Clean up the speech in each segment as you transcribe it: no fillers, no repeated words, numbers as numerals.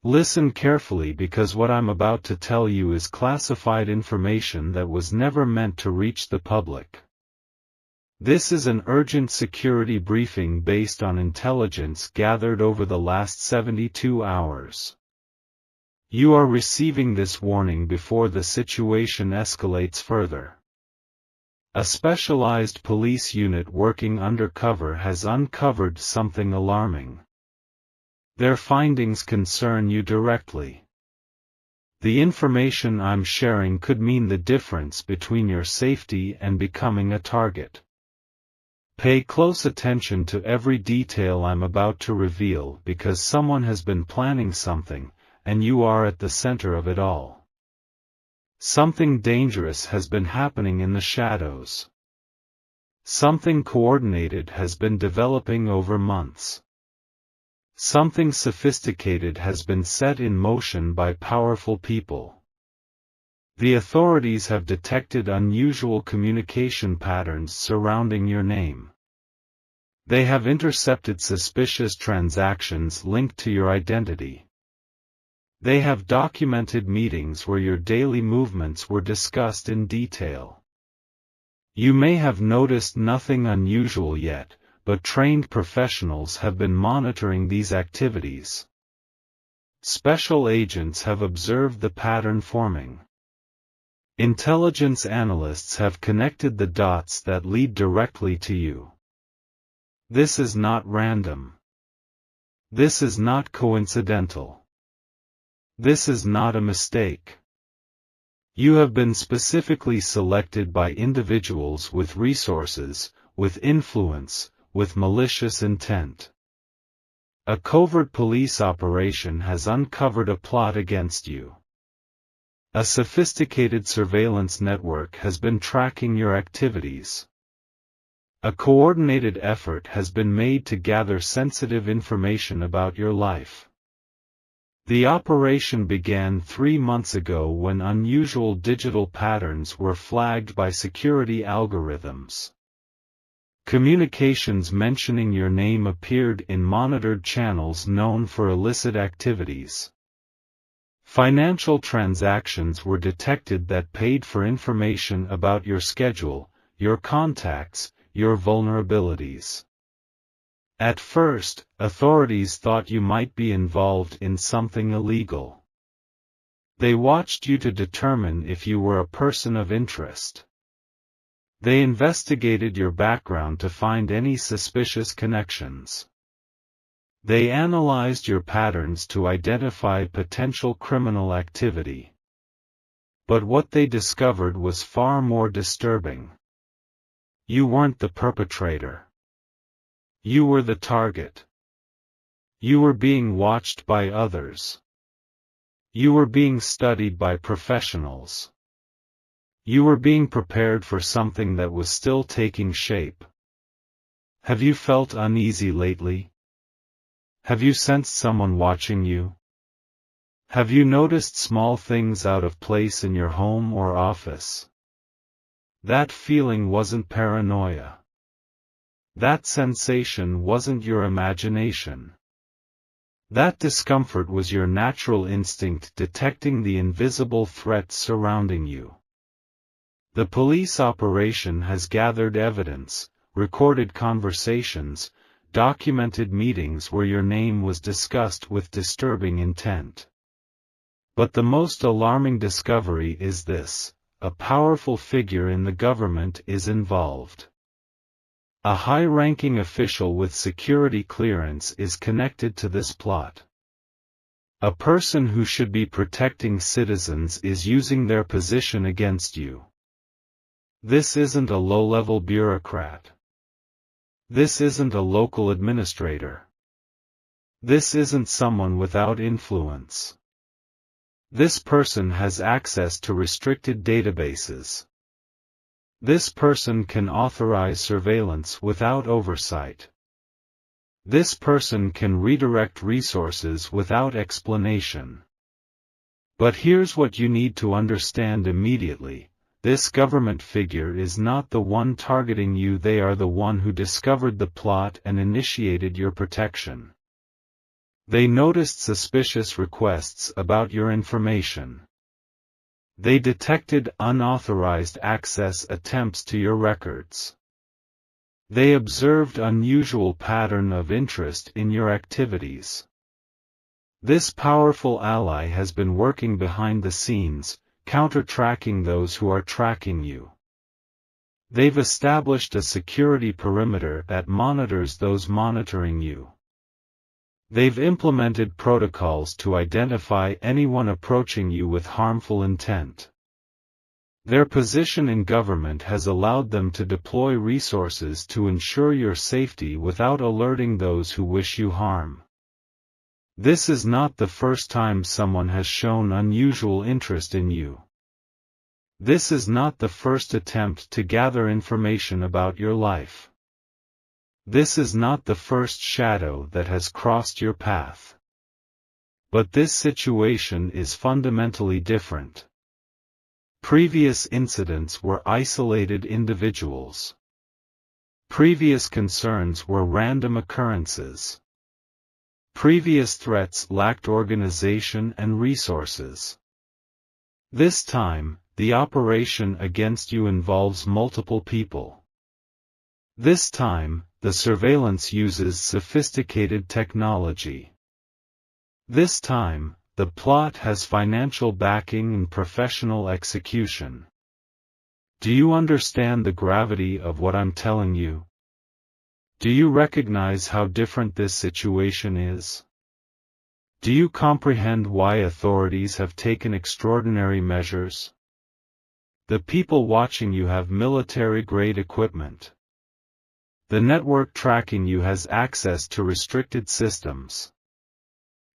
Listen carefully because what I'm about to tell you is classified information that was never meant to reach the public. This is an urgent security briefing based on intelligence gathered over the last 72 hours. You are receiving this warning before the situation escalates further. A specialized police unit working undercover has uncovered something alarming. Their findings concern you directly. The information I'm sharing could mean the difference between your safety and becoming a target. Pay close attention to every detail I'm about to reveal because someone has been planning something, and you are at the center of it all. Something dangerous has been happening in the shadows. Something coordinated has been developing over months. Something sophisticated has been set in motion by powerful people. The authorities have detected unusual communication patterns surrounding your name. They have intercepted suspicious transactions linked to your identity. They have documented meetings where your daily movements were discussed in detail. You may have noticed nothing unusual yet, but trained professionals have been monitoring these activities. Special agents have observed the pattern forming. Intelligence analysts have connected the dots that lead directly to you. This is not random. This is not coincidental. This is not a mistake. You have been specifically selected by individuals with resources, with influence, with malicious intent. A covert police operation has uncovered a plot against you. A sophisticated surveillance network has been tracking your activities. A coordinated effort has been made to gather sensitive information about your life. The operation began 3 months ago when unusual digital patterns were flagged by security algorithms. Communications mentioning your name appeared in monitored channels known for illicit activities. Financial transactions were detected that paid for information about your schedule, your contacts, your vulnerabilities. At first, authorities thought you might be involved in something illegal. They watched you to determine if you were a person of interest. They investigated your background to find any suspicious connections. They analyzed your patterns to identify potential criminal activity. But what they discovered was far more disturbing. You weren't the perpetrator. You were the target. You were being watched by others. You were being studied by professionals. You were being prepared for something that was still taking shape. Have you felt uneasy lately? Have you sensed someone watching you? Have you noticed small things out of place in your home or office? That feeling wasn't paranoia. That sensation wasn't your imagination. That discomfort was your natural instinct detecting the invisible threats surrounding you. The police operation has gathered evidence, recorded conversations, documented meetings where your name was discussed with disturbing intent. But the most alarming discovery is this: a powerful figure in the government is involved. A high-ranking official with security clearance is connected to this plot. A person who should be protecting citizens is using their position against you. This isn't a low-level bureaucrat. This isn't a local administrator. This isn't someone without influence. This person has access to restricted databases. This person can authorize surveillance without oversight. This person can redirect resources without explanation. But here's what you need to understand immediately: this government figure is not the one targeting you, they are the one who discovered the plot and initiated your protection. They noticed suspicious requests about your information. They detected unauthorized access attempts to your records. They observed unusual pattern of interest in your activities. This powerful ally has been working behind the scenes, counter-tracking those who are tracking you. They've established a security perimeter that monitors those monitoring you. They've implemented protocols to identify anyone approaching you with harmful intent. Their position in government has allowed them to deploy resources to ensure your safety without alerting those who wish you harm. This is not the first time someone has shown unusual interest in you. This is not the first attempt to gather information about your life. This is not the first shadow that has crossed your path. But this situation is fundamentally different. Previous incidents were isolated individuals. Previous concerns were random occurrences. Previous threats lacked organization and resources. This time, the operation against you involves multiple people. This time, the surveillance uses sophisticated technology. This time, the plot has financial backing and professional execution. Do you understand the gravity of what I'm telling you? Do you recognize how different this situation is? Do you comprehend why authorities have taken extraordinary measures? The people watching you have military-grade equipment. The network tracking you has access to restricted systems.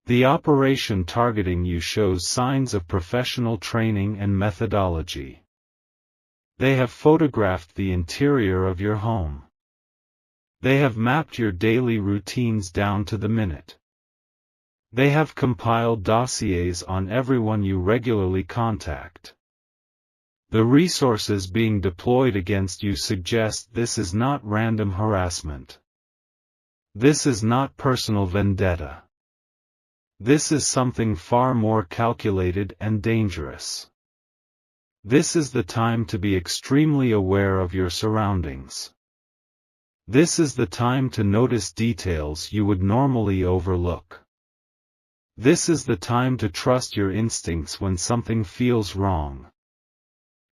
The operation targeting you shows signs of professional training and methodology. They have photographed the interior of your home. They have mapped your daily routines down to the minute. They have compiled dossiers on everyone you regularly contact. The resources being deployed against you suggest this is not random harassment. This is not personal vendetta. This is something far more calculated and dangerous. This is the time to be extremely aware of your surroundings. This is the time to notice details you would normally overlook. This is the time to trust your instincts when something feels wrong.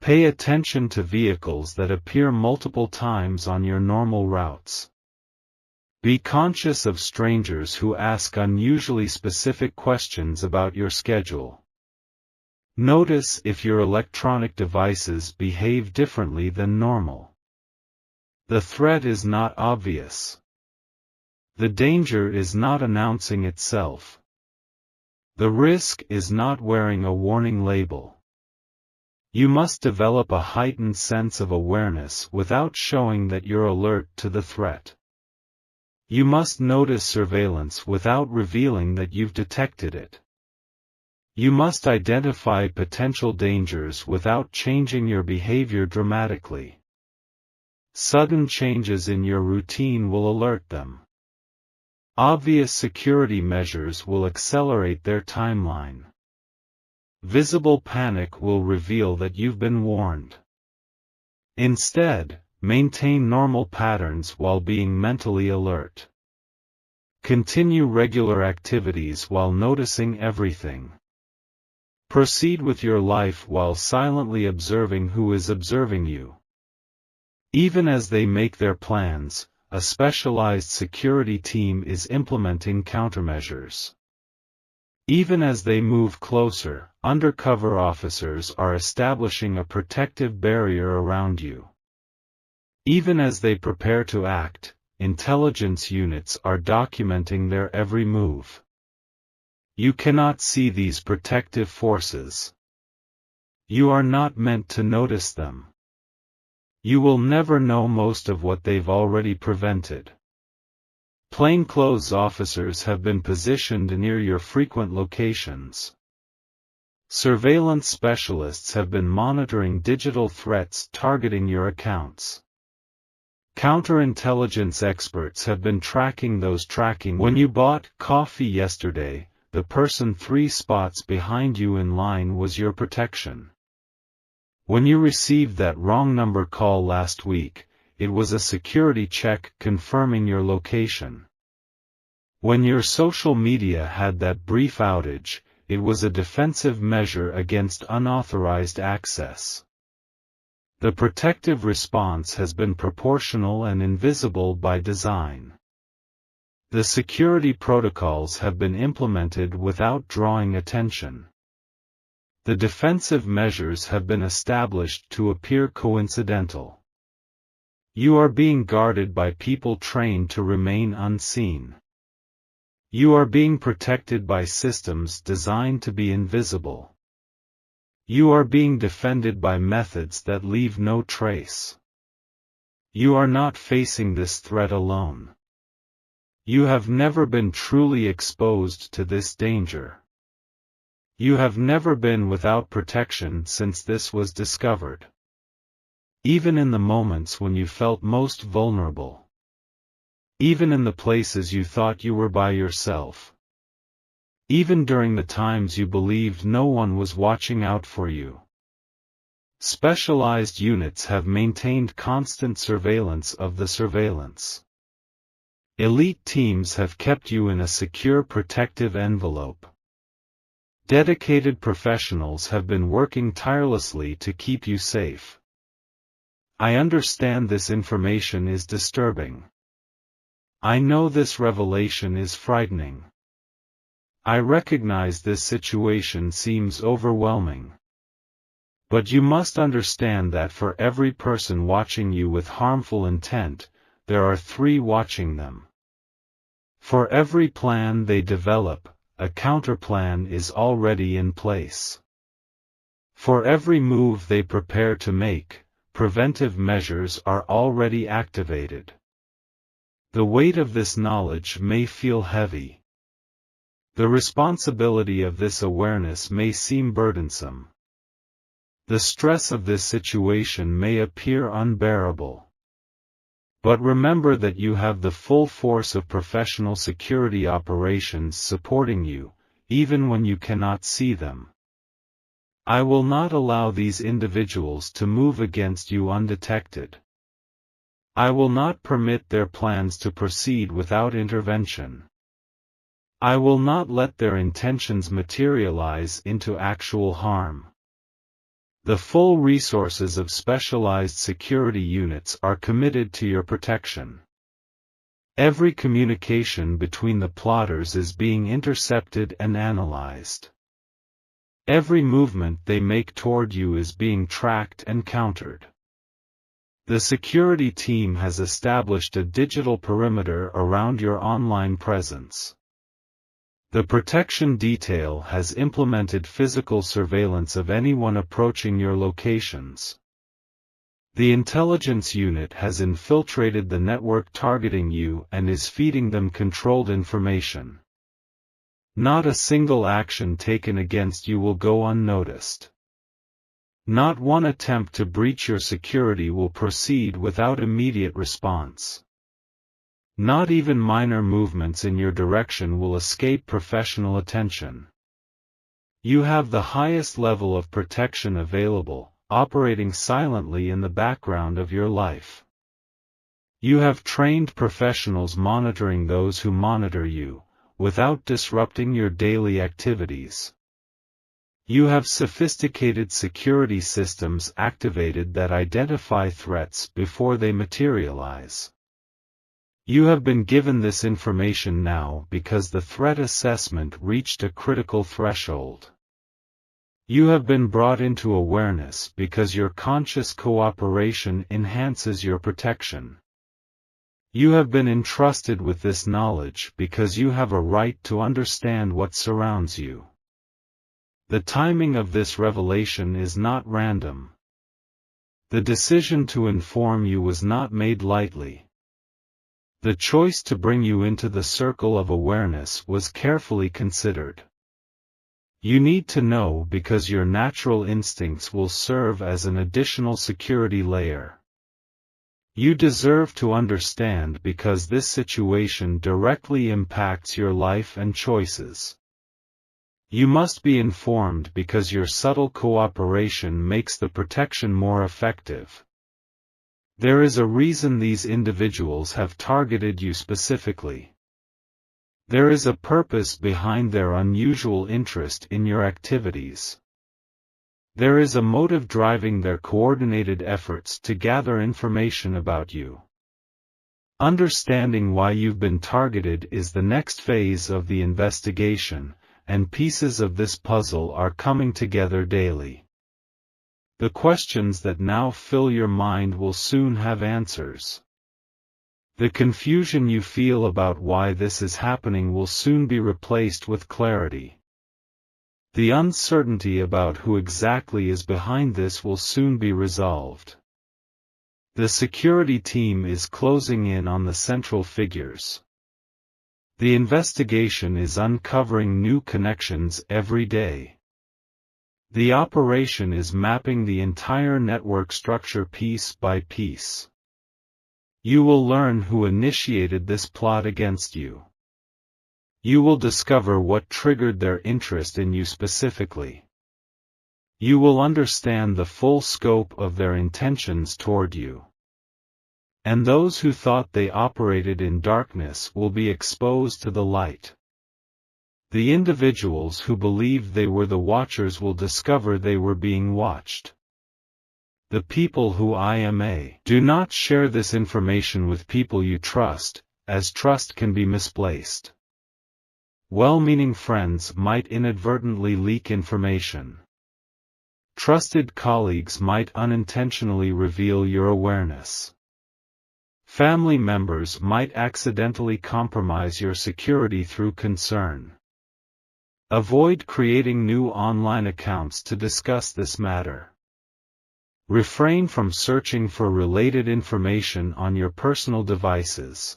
Pay attention to vehicles that appear multiple times on your normal routes. Be conscious of strangers who ask unusually specific questions about your schedule. Notice if your electronic devices behave differently than normal. The threat is not obvious. The danger is not announcing itself. The risk is not wearing a warning label. You must develop a heightened sense of awareness without showing that you're alert to the threat. You must notice surveillance without revealing that you've detected it. You must identify potential dangers without changing your behavior dramatically. Sudden changes in your routine will alert them. Obvious security measures will accelerate their timeline. Visible panic will reveal that you've been warned. Instead, maintain normal patterns while being mentally alert. Continue regular activities while noticing everything. Proceed with your life while silently observing who is observing you. Even as they make their plans, a specialized security team is implementing countermeasures. Even as they move closer, undercover officers are establishing a protective barrier around you. Even as they prepare to act, intelligence units are documenting their every move. You cannot see these protective forces. You are not meant to notice them. You will never know most of what they've already prevented. Plainclothes officers have been positioned near your frequent locations. Surveillance specialists have been monitoring digital threats targeting your accounts. Counterintelligence experts have been tracking those tracking. When you bought coffee yesterday, the person 3 spots behind you in line was your protection. When you received that wrong number call last week, it was a security check confirming your location. When your social media had that brief outage, it was a defensive measure against unauthorized access. The protective response has been proportional and invisible by design. The security protocols have been implemented without drawing attention. The defensive measures have been established to appear coincidental. You are being guarded by people trained to remain unseen. You are being protected by systems designed to be invisible. You are being defended by methods that leave no trace. You are not facing this threat alone. You have never been truly exposed to this danger. You have never been without protection since this was discovered. Even in the moments when you felt most vulnerable. Even in the places you thought you were by yourself. Even during the times you believed no one was watching out for you. Specialized units have maintained constant surveillance of the surveillance. Elite teams have kept you in a secure protective envelope. Dedicated professionals have been working tirelessly to keep you safe. I understand this information is disturbing. I know this revelation is frightening. I recognize this situation seems overwhelming. But you must understand that for every person watching you with harmful intent, there are 3 watching them. For every plan they develop, a counterplan is already in place. For every move they prepare to make, preventive measures are already activated. The weight of this knowledge may feel heavy. The responsibility of this awareness may seem burdensome. The stress of this situation may appear unbearable. But remember that you have the full force of professional security operations supporting you, even when you cannot see them. I will not allow these individuals to move against you undetected. I will not permit their plans to proceed without intervention. I will not let their intentions materialize into actual harm. The full resources of specialized security units are committed to your protection. Every communication between the plotters is being intercepted and analyzed. Every movement they make toward you is being tracked and countered. The security team has established a digital perimeter around your online presence. The protection detail has implemented physical surveillance of anyone approaching your locations. The intelligence unit has infiltrated the network targeting you and is feeding them controlled information. Not a single action taken against you will go unnoticed. Not one attempt to breach your security will proceed without immediate response. Not even minor movements in your direction will escape professional attention. You have the highest level of protection available, operating silently in the background of your life. You have trained professionals monitoring those who monitor you, without disrupting your daily activities. You have sophisticated security systems activated that identify threats before they materialize. You have been given this information now because the threat assessment reached a critical threshold. You have been brought into awareness because your conscious cooperation enhances your protection. You have been entrusted with this knowledge because you have a right to understand what surrounds you. The timing of this revelation is not random. The decision to inform you was not made lightly. The choice to bring you into the circle of awareness was carefully considered. You need to know because your natural instincts will serve as an additional security layer. You deserve to understand because this situation directly impacts your life and choices. You must be informed because your subtle cooperation makes the protection more effective. There is a reason these individuals have targeted you specifically. There is a purpose behind their unusual interest in your activities. There is a motive driving their coordinated efforts to gather information about you. Understanding why you've been targeted is the next phase of the investigation, and pieces of this puzzle are coming together daily. The questions that now fill your mind will soon have answers. The confusion you feel about why this is happening will soon be replaced with clarity. The uncertainty about who exactly is behind this will soon be resolved. The security team is closing in on the central figures. The investigation is uncovering new connections every day. The operation is mapping the entire network structure piece by piece. You will learn who initiated this plot against you. You will discover what triggered their interest in you specifically. You will understand the full scope of their intentions toward you. And those who thought they operated in darkness will be exposed to the light. The individuals who believed they were the watchers will discover they were being watched. The people who do not share this information with people you trust, as trust can be misplaced. Well-meaning friends might inadvertently leak information. Trusted colleagues might unintentionally reveal your awareness. Family members might accidentally compromise your security through concern. Avoid creating new online accounts to discuss this matter. Refrain from searching for related information on your personal devices.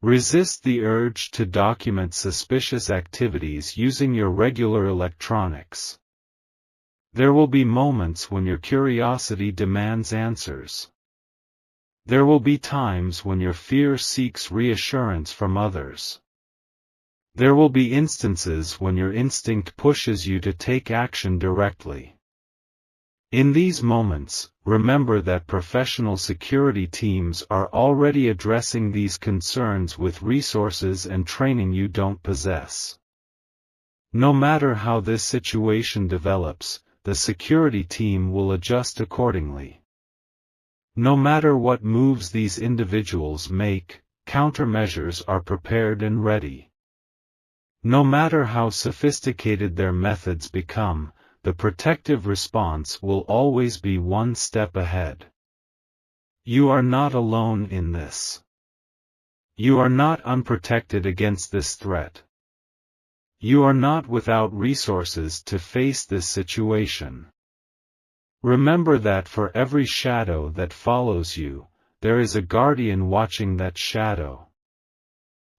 Resist the urge to document suspicious activities using your regular electronics. There will be moments when your curiosity demands answers. There will be times when your fear seeks reassurance from others. There will be instances when your instinct pushes you to take action directly. In these moments, remember that professional security teams are already addressing these concerns with resources and training you don't possess. No matter how this situation develops, the security team will adjust accordingly. No matter what moves these individuals make, countermeasures are prepared and ready. No matter how sophisticated their methods become, the protective response will always be one step ahead. You are not alone in this. You are not unprotected against this threat. You are not without resources to face this situation. Remember that for every shadow that follows you, there is a guardian watching that shadow.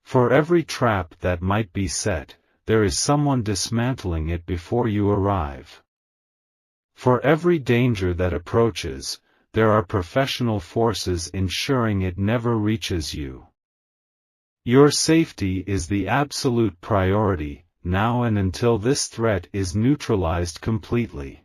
For every trap that might be set, there is someone dismantling it before you arrive. For every danger that approaches, there are professional forces ensuring it never reaches you. Your safety is the absolute priority, now and until this threat is neutralized completely.